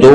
2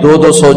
200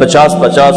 50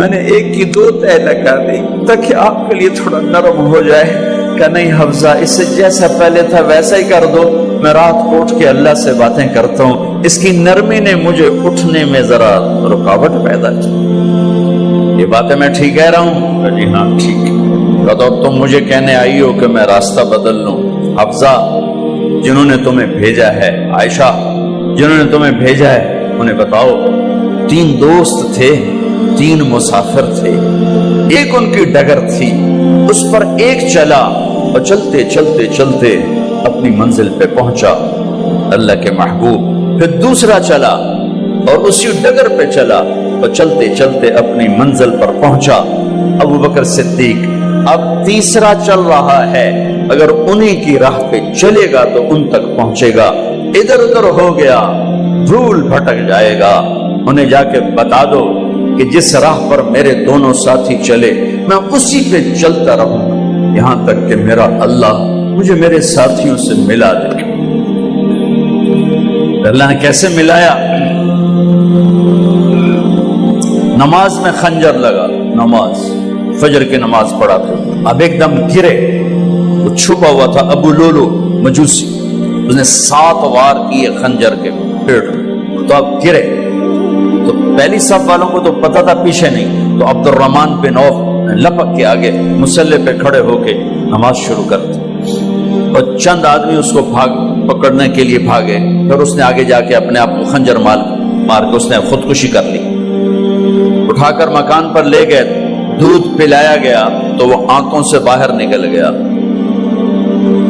میں نے ایک کی دو تہ لگا دی تاکہ آپ کے لیے تھوڑا نرم ہو جائے. کہ نہیں حفظہ، اس سے جیسا پہلے تھا ویسا ہی کر دو. میں رات کو اٹھ کے اللہ سے باتیں کرتا ہوں، اس کی نرمی نے مجھے اٹھنے میں ذرا رکاوٹ پیدا کی. یہ باتیں میں ٹھیک کہہ رہا ہوں؟ جی ہاں ٹھیک. کہتا تم مجھے کہنے آئی ہو کہ میں راستہ بدل لوں. حفظہ، جنہوں نے تمہیں بھیجا ہے، عائشہ جنہوں نے تمہیں بھیجا ہے انہیں بتاؤ. 3 دوست تھے، 3 مسافر تھے. ایک ان کی ڈگر تھی، اس پر ایک چلا اور چلتے چلتے چلتے اپنی منزل پہ پہنچا اللہ کے محبوب. پھر دوسرا چلا اور اسی ڈگر پہ چلا اور چلتے چلتے اپنی منزل پر پہنچا ابو بکر صدیق. اب تیسرا چل رہا ہے، اگر انہی کی راہ پہ چلے گا تو ان تک پہنچے گا. ادھر ادھر ہو گیا، بھول بھٹک جائے گا. انہیں جا کے بتا دو کہ جس راہ پر میرے دونوں ساتھی چلے میں اسی پہ چلتا رہوں یہاں تک کہ میرا اللہ مجھے میرے ساتھیوں سے ملا دے. اللہ نے کیسے ملایا؟ نماز میں خنجر لگا، نماز فجر کی نماز پڑھا تھا. اب ایک دم گرے، وہ چھپا ہوا تھا ابو لولو مجوسی، اس نے 7 وار کیے خنجر کے پیٹ میں. تو اب گرے تو پہلی صف والوں کو تو پتہ تھا، پیچھے نہیں. تو عبد الرحمن بن عوف لپک کے آگے مصلی پہ کھڑے ہو کے نماز شروع کر دی. اور چند آدمی اس کو پکڑنے کے لیے بھاگے. پھر اس نے آگے جا کے اپنے آپ کو خنجر مار کے اس نے خودکشی کر لی. اٹھا کر مکان پر لے گئے، دودھ پلایا گیا تو وہ آنکھوں سے باہر نکل گیا.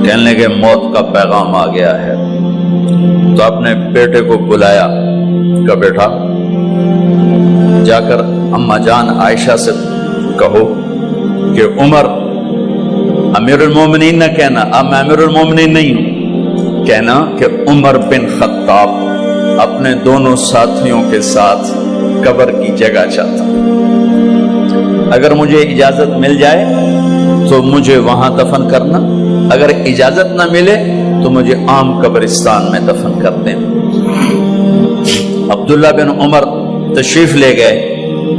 کہنے لگے موت کا پیغام آ گیا ہے. تو اپنے بیٹے کو بلایا کہ بیٹا جا کر اماں جان عائشہ سے کہو کہ عمر امیر المومنین نہ کہنا، اب میں امیر المومنین نہیں ہوں، کہنا کہ عمر بن خطاب اپنے دونوں ساتھیوں کے ساتھ قبر کی جگہ چاہتا. اگر مجھے اجازت مل جائے تو مجھے وہاں دفن کرنا، اگر اجازت نہ ملے تو مجھے عام قبرستان میں دفن کر دیں. عبداللہ بن عمر تشریف لے گئے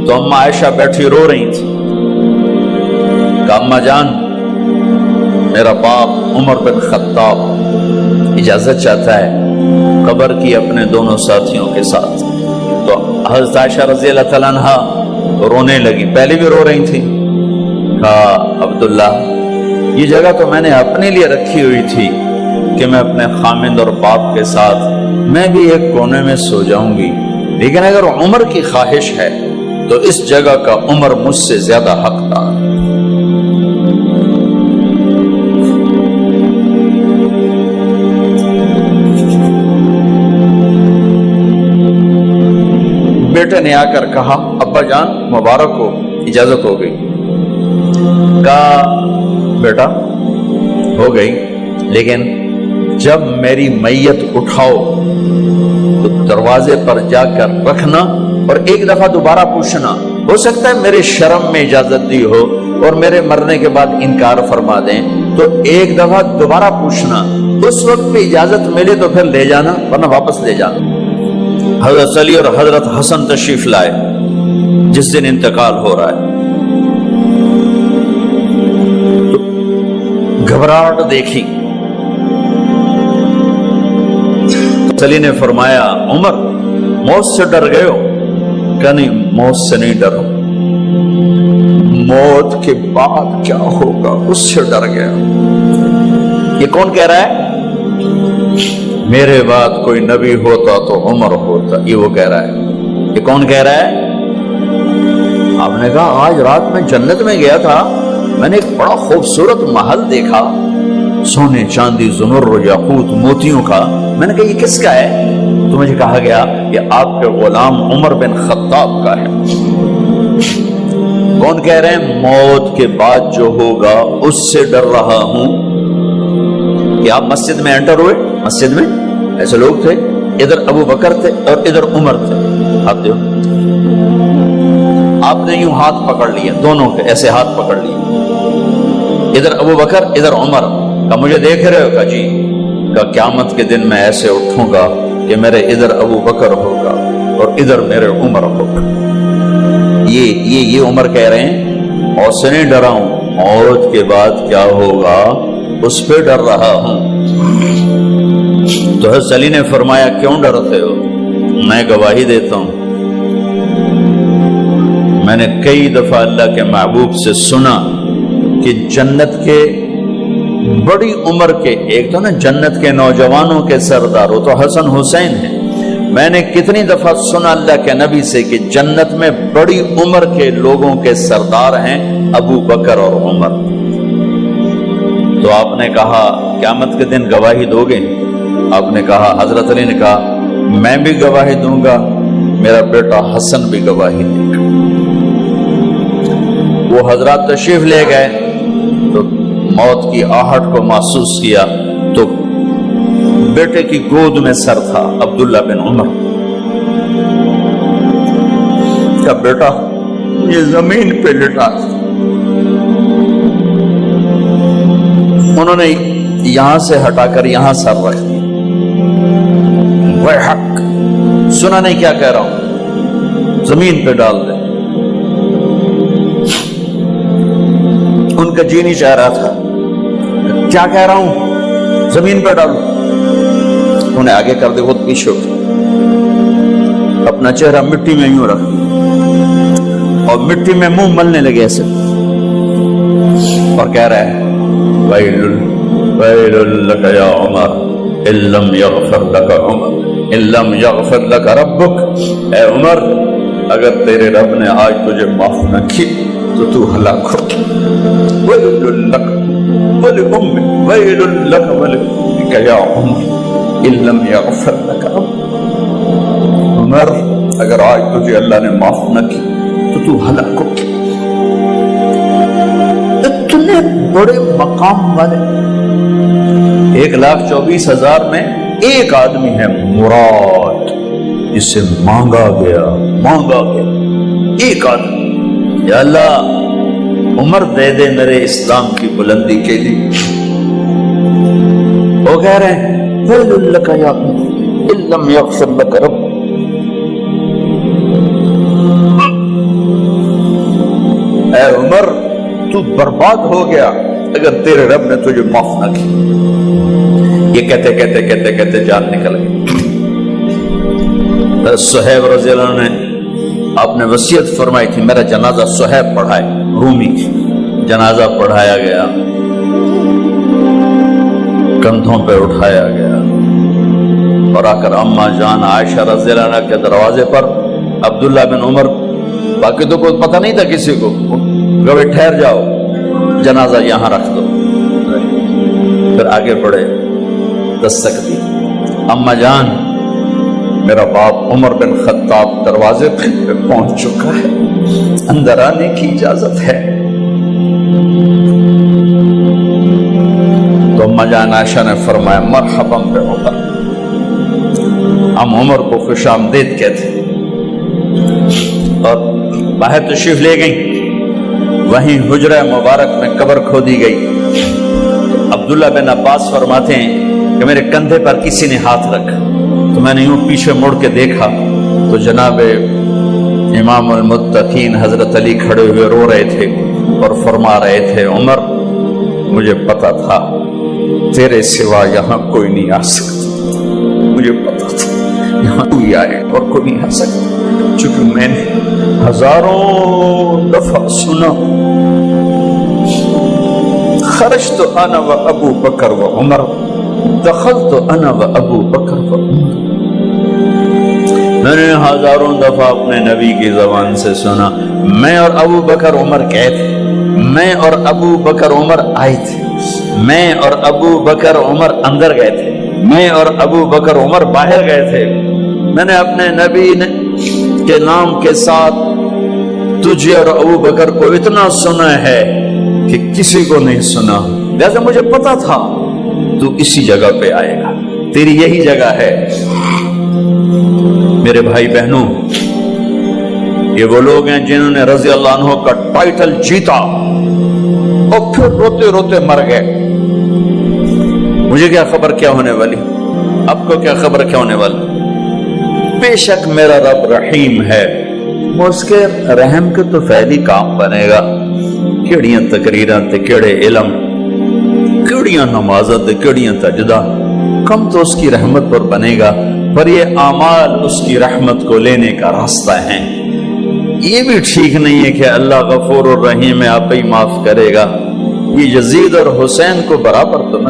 تو اماں عائشہ بیٹھی رو رہی تھی. کہ اماں جان میرا باپ عمر بن خطاب اجازت چاہتا ہے قبر کی اپنے دونوں ساتھیوں کے ساتھ. تو حضرت عائشہ رضی اللہ تعالیٰ عنہا رونے لگی، پہلے بھی رو رہی تھی. کہا عبداللہ یہ جگہ تو میں نے اپنے لیے رکھی ہوئی تھی کہ میں اپنے خامند اور باپ کے ساتھ میں بھی ایک کونے میں سو جاؤں گی، لیکن اگر عمر کی خواہش ہے تو اس جگہ کا عمر مجھ سے زیادہ حقدار. بیٹے نے آ کر کہا ابا جان مبارک ہو، اجازت ہو گئی. کہا بیٹا ہو گئی، لیکن جب میری میت اٹھاؤ تو دروازے پر جا کر رکھنا اور ایک دفعہ دوبارہ پوچھنا. ہو سکتا ہے میرے شرم میں اجازت دی ہو اور میرے مرنے کے بعد انکار فرما دیں، تو ایک دفعہ دوبارہ پوچھنا. اس وقت پہ اجازت ملے تو پھر لے جانا، ورنہ واپس لے جانا. حضرت علی اور حضرت حسن تشریف لائے جس دن انتقال ہو رہا ہے. گھبراہٹ دیکھی. علی نے فرمایا عمر موت سے ڈر گئے ہو؟ کہ نہیں موت سے نہیں ڈرو، موت کے بعد کیا ہوگا اس سے ڈر گیا. یہ کون کہہ رہا ہے؟ میرے بعد کوئی نبی ہوتا تو عمر ہوتا، یہ وہ کہہ رہا ہے. یہ کون کہہ رہا ہے؟ آپ نے کہا آج رات میں جنت میں گیا تھا، میں نے ایک بڑا خوبصورت محل دیکھا، سونے چاندی زمر و یاقوت موتیوں کا. میں نے کہا یہ کس کا ہے؟ تو مجھے کہا گیا کہ آپ کے غلام عمر بن خطاب کا ہے. کون کہہ رہے ہیں؟ موت کے بعد جو ہوگا اس سے ڈر رہا ہوں. کہ آپ مسجد میں انٹر ہوئے، مسجد میں ایسے لوگ تھے، ادھر ابو بکر تھے اور ادھر عمر تھے. آپ دیو آپ نے یوں ہاتھ پکڑ لیا، دونوں کے ایسے ہاتھ پکڑ لیے، ادھر ابو بکر ادھر عمر. کہ مجھے دیکھ رہے ہو؟ کہ جی. کہ قیامت کے دن میں ایسے اٹھوں گا کہ میرے ادھر ابو بکر ہوگا اور ادھر میرے عمر ہوگا. یہ عمر کہہ رہے ہیں اور سے نہیں ڈرا ہوں، موت کے بعد کیا ہوگا اس پہ ڈر رہا ہوں۔ تو حضرت علی نے فرمایا کیوں ڈرتے ہو؟ میں گواہی دیتا ہوں، میں نے کئی دفعہ اللہ کے محبوب سے سنا کہ جنت کے بڑی عمر کے، ایک تو نا جنت کے نوجوانوں کے سردار، وہ تو حسن حسین ہیں، میں نے کتنی دفعہ سنا اللہ کے نبی سے کہ جنت میں بڑی عمر کے لوگوں کے سردار ہیں ابو بکر اور عمر۔ تو آپ نے کہا قیامت کے دن گواہی دو گے؟ آپ نے کہا، حضرت علی نے کہا میں بھی گواہی دوں گا، میرا بیٹا حسن بھی گواہی دے گا۔ وہ حضرات تشریف لے گئے تو موت کی آہٹ کو محسوس کیا تو بیٹے کی گود میں سر تھا عبداللہ بن عمر کا بیٹا، یہ زمین پہ لٹا تھا۔ انہوں نے یہاں سے ہٹا کر یہاں سر رکھ دیا۔ وہ حق سنا نہیں کیا کہہ رہا ہوں، زمین پہ ڈال دے۔ ان کا جی نہیں چاہ رہا تھا، کیا کہہ رہا ہوں، زمین پہ ڈالو۔ انہیں آگے کر دے، خود پیچھے اٹھ، اپنا چہرہ مٹی میں یوں رکھ اور مٹی میں منہ ملنے لگے ایسے، اور کہہ رہا ہے ویل لک یا عمر ان لم یغفر لک عمر ان لم یغفر لک ربک، اے عمر اگر تیرے رب نے آج تجھے معاف نہ کی تو تو ہلاک ہو۔ ویل لک ولأمک ویل لک ولأمک یا عمر ان لم یغفر لک ربک، عمر اگر آج تجھے اللہ نے معاف نہ کی تو تو ہلاک ہو۔ اتنے بڑے مقام والے 1,24,000 میں ایک آدمی ہے مراد، جسے مانگا گیا ایک آدمی، یا اللہ عمر دے دے میرے اسلام کی بلندی کے لیے۔ وہ کہہ رہے ہیں ویل لک یا عمر ان لم یغفر لک رب، اے عمر تو برباد ہو گیا اگر تیرے رب نے تجھے معاف نہ کی۔ یہ کہتے جان نکل گئی۔ صہیب رضی اللہ عنہ نے آپ نے وصیت فرمائی تھی میرا جنازہ صہیب پڑھائے، رومی جنازہ پڑھایا گیا، کندھوں پہ اٹھایا گیا، اور آ کر اماں جان عائشہ رضی اللہ عنہ کے دروازے پر عبداللہ بن عمر، باقی تو کوئی پتہ نہیں تھا کسی کو، کبھی ٹھہر جاؤ جنازہ یہاں رکھ دو، پھر آگے بڑھے، دستک دی، اماں جان میرا باپ عمر بن خطاب دروازے پہ پہنچ چکا ہے، اندر آنے کی اجازت ہے۔ تو اماں جان عائشہ نے فرمایا مرحبا بعمر، ہم عمر کو خوش آمدید کہتے، اور باہر تشریف لے گئیں۔ وہیں حجرہ مبارک میں قبر کھودی گئی۔ عبداللہ بن عباس فرماتے ہیں کہ میرے کندھے پر کسی نے ہاتھ رکھا تو میں نے یوں پیچھے مڑ کے دیکھا تو جناب امام المتقین حضرت علی کھڑے ہوئے رو رہے تھے اور فرما رہے تھے عمر مجھے پتا تھا تیرے سوا یہاں کوئی نہیں آ سکتا، مجھے پتا تھا یہاں کوئی آئے اور کوئی نہیں آ سکتا، چونکہ میں نے ہزاروں دفعہ سنا خرجت انا و ابو بکر و عمر دخلت انا و ابو بکر و عمر، میں نے ہزاروں دفعہ اپنے نبی کی زبان سے سنا میں اور ابو بکر عمر گئے تھے، میں اور ابو بکر عمر آئے تھے، میں اور ابو بکر عمر اندر گئے تھے، میں اور ابو بکر عمر باہر گئے تھے، میں نے اپنے نبی کے نام کے ساتھ تجھے اور ابو بکر کو اتنا سنا ہے کہ کسی کو نہیں سنا، لہذا مجھے پتا تھا تو اسی جگہ پہ آئے گا، تیری یہی جگہ ہے۔ میرے بھائی بہنوں، یہ وہ لوگ ہیں جنہوں نے رضی اللہ عنہ کا ٹائٹل جیتا اور پھر روتے روتے مر گئے۔ مجھے کیا خبر کیا ہونے والی، آپ کو کیا خبر کیا ہونے والی؟ بے شک میرا رب رحیم ہے، وہ اس کے رحم کے تو فعلی کام بنے گا، کیڑیاں تقریراں تے کیڑے علم، کیڑیاں نمازاں تے کیڑیاں تجدہ، کم تو اس کی رحمت پر بنے گا، پر یہ اعمال اس کی رحمت کو لینے کا راستہ ہیں۔ یہ بھی ٹھیک نہیں ہے کہ اللہ غفور الرحیم ہے، آپ ہی معاف کرے گا، یہ یزید اور حسین کو برابر تو نہ